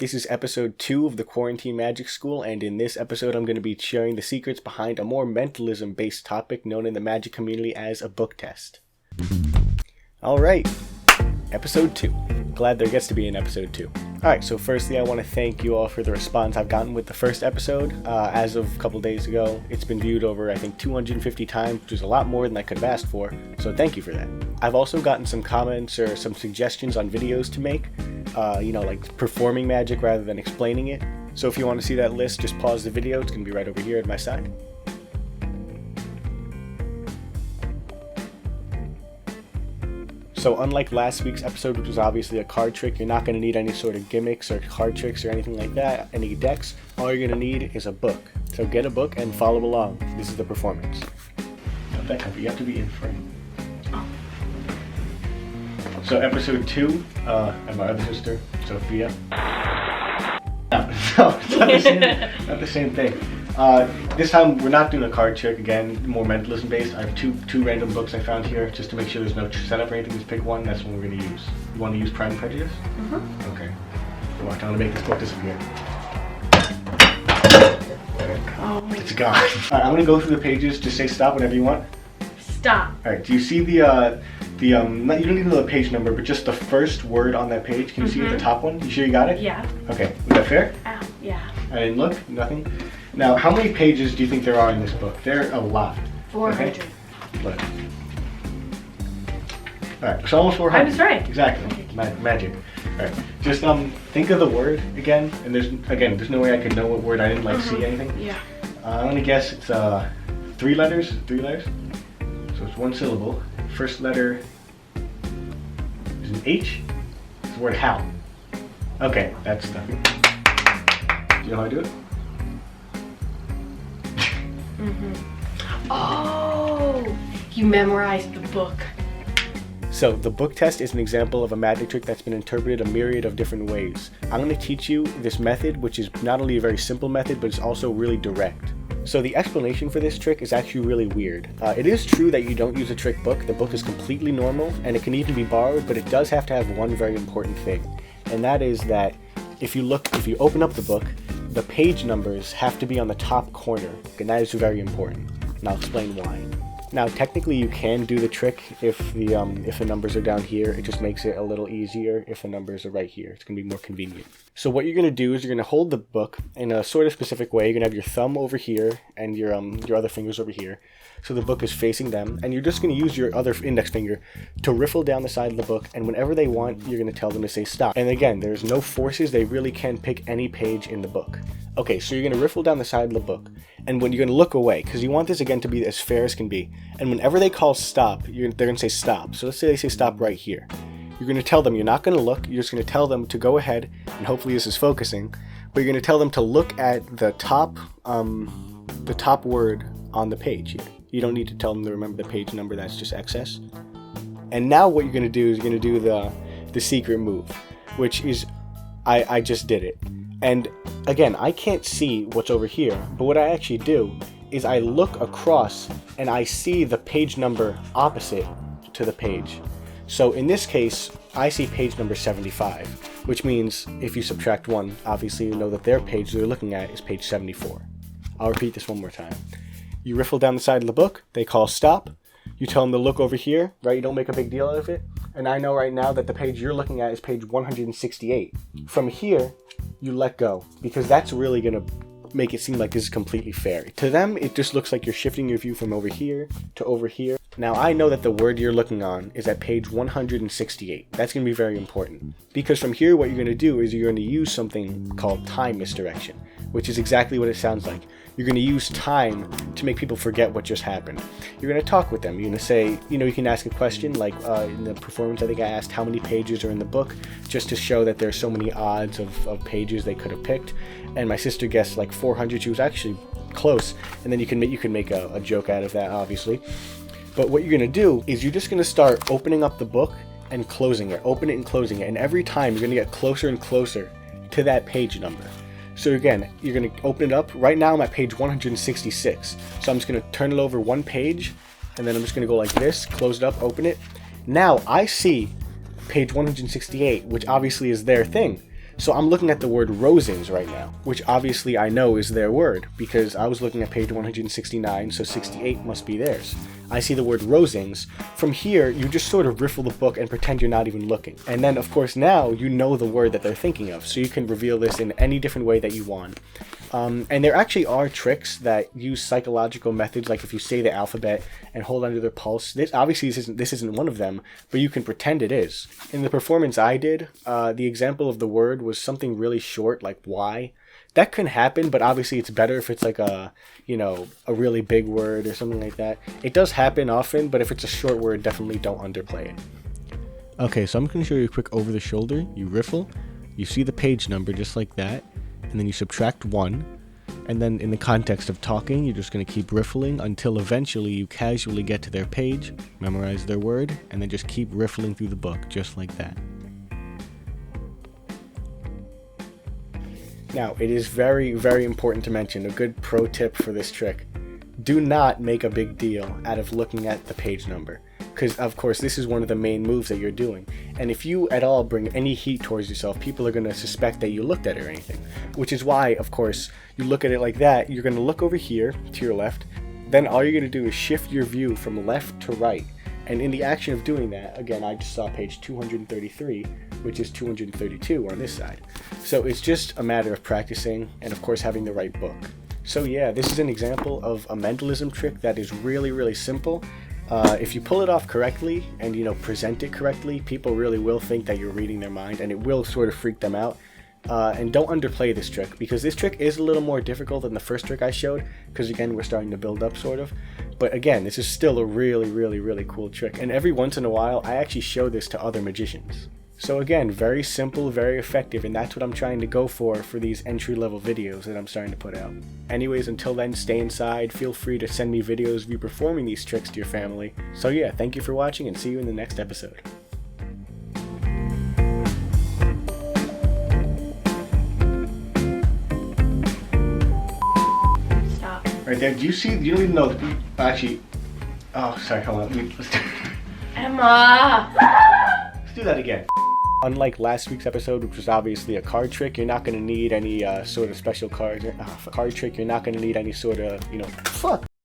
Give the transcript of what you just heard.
This is episode 2 of the Quarantine Magic School, and in this episode I'm going to be sharing the secrets behind a more mentalism based topic known in the magic community as a book test. Alright, episode 2. Glad there gets to be an episode 2. Alright, so firstly I want to thank you all for the response I've gotten with the first episode. As of a couple days ago, it's been viewed over I think 250 times, which is a lot more than I could have asked for, so thank you for that. I've also gotten some comments or some suggestions on videos to make, like performing magic rather than explaining it. So if you want to see that list, just pause the video, it's going to be right over here at my side. So unlike last week's episode, which was obviously a card trick, you're not going to need any sort of gimmicks or card tricks or anything like that, any decks. All you're going to need is a book. So get a book and follow along. This is the performance. Not that comfy, you have to be in frame. So episode 2, and my other sister, Sophia. No, it's not the same thing. This time we're not doing a card trick, again, more mentalism based. I have two random books I found here just to make sure there's no setup or anything. Just pick one, that's one we're going to use. You want to use Pride and Prejudice? Mm-hmm. Okay. So I'm going to make this book disappear. Oh. It's gone. Alright, I'm going to go through the pages. Just say stop whenever you want. Stop. Alright, do you see you don't need to know the page number, but just the first word on that page. Can you see the top one? You sure you got it? Yeah. Okay, was that fair? Yeah. I didn't look, nothing. Now, how many pages do you think there are in this book? There are a lot. 400. Okay? Look. Alright, so almost 400. I was right. Exactly. Magic. Alright, just think of the word again, and there's no way I could know what word. I didn't see anything. Yeah. I'm gonna guess it's 3 letters. 3 letters. So it's one syllable. First letter is an H. It's the word how. Okay, that's nothing. Do you know how I do it? Oh, you memorized the book. So the book test is an example of a magic trick that's been interpreted a myriad of different ways. I'm going to teach you this method, which is not only a very simple method, but it's also really direct. So the explanation for this trick is actually really weird. It is true that you don't use a trick book. The book is completely normal, and it can even be borrowed, but it does have to have one very important thing. And that is that if you open up the book, the page numbers have to be on the top corner, and that is very important. And I'll explain why. Now, technically, you can do the trick if the numbers are down here. It just makes it a little easier if the numbers are right here. It's going to be more convenient. So what you're going to do is you're going to hold the book in a sort of specific way. You're going to have your thumb over here and your other fingers over here. So the book is facing them, and you're just going to use your other index finger to riffle down the side of the book, and whenever they want, you're going to tell them to say stop. And again, there's no forces. They really can pick any page in the book. Okay, so you're going to riffle down the side of the book, and when you're going to look away, because you want this again to be as fair as can be, and whenever they call stop, they're going to say stop. So let's say they say stop right here. You're going to tell them, you're not going to look, you're just going to tell them to go ahead, and hopefully this is focusing, but you're going to tell them to look at the top word on the page here. You don't need to tell them to remember the page number, that's just excess. And now what you're going to do is you're going to do the secret move, which is, I just did it. And again, I can't see what's over here, but what I actually do is I look across and I see the page number opposite to the page. So in this case, I see page number 75, which means if you subtract 1, obviously you know that their page they're looking at is page 74. I'll repeat this one more time. You riffle down the side of the book, they call stop, you tell them to look over here, right? You don't make a big deal out of it. And I know right now that the page you're looking at is page 168. From here, you let go, because that's really going to make it seem like this is completely fair. To them, it just looks like you're shifting your view from over here to over here. Now, I know that the word you're looking on is at page 168. That's going to be very important, because from here, what you're going to do is you're going to use something called time misdirection, which is exactly what it sounds like. You're going to use time to make people forget what just happened. You're going to talk with them. You're going to say, you can ask a question, like in the performance, I think I asked how many pages are in the book, just to show that there's so many odds of pages they could have picked. And my sister guessed like 400. She was actually close. And then you can make a joke out of that, obviously. But what you're going to do is you're just going to start opening up the book and closing it, open it and closing it. And every time you're going to get closer and closer to that page number. So again, you're going to open it up. Right now I'm at page 166. So I'm just going to turn it over one page, and then I'm just going to go like this, close it up, open it. Now I see page 168, which obviously is their thing. So I'm looking at the word rosings right now, which obviously I know is their word because I was looking at page 169, so 68 must be theirs. I see the word rosings. From here, you just sort of riffle the book and pretend you're not even looking. And then, of course, now you know the word that they're thinking of, so you can reveal this in any different way that you want. And there actually are tricks that use psychological methods, like if you say the alphabet and hold under their pulse. Obviously this isn't one of them, but you can pretend it is. In the performance I did, the example of the word was something really short, like Y. That can happen, but obviously it's better if it's like a really big word or something like that. It does happen often, but if it's a short word, definitely don't underplay it. Okay, so I'm going to show you a quick over the shoulder. You riffle, you see the page number just like that, and then you subtract 1. And then in the context of talking, you're just going to keep riffling until eventually you casually get to their page, memorize their word, and then just keep riffling through the book just like that. Now, it is very, very important to mention a good pro tip for this trick. Do not make a big deal out of looking at the page number, because of course this is one of the main moves that you're doing. And if you at all bring any heat towards yourself, people are going to suspect that you looked at it or anything. Which is why, of course, you look at it like that. You're going to look over here to your left. Then all you're going to do is shift your view from left to right. And in the action of doing that, again, I just saw page 233, which is 232 on this side. So it's just a matter of practicing and, of course, having the right book. So yeah, this is an example of a mentalism trick that is really, really simple. If you pull it off correctly and, present it correctly, people really will think that you're reading their mind, and it will sort of freak them out. And don't underplay this trick, because this trick is a little more difficult than the first trick I showed, because again, we're starting to build up sort of. But again, this is still a really, really, really cool trick. And every once in a while, I actually show this to other magicians. So again, very simple, very effective, and that's what I'm trying to go for these entry-level videos that I'm starting to put out. Anyways, until then, stay inside. Feel free to send me videos of you performing these tricks to your family. So yeah, thank you for watching, and see you in the next episode. Stop. Right there, do you see, you don't even know, actually, oh, sorry, hold on, let's do Emma! Let's do that again. Unlike last week's episode, which was obviously a card trick, you're not going to need any sort of special card trick. You're not going to need any sort of, fuck.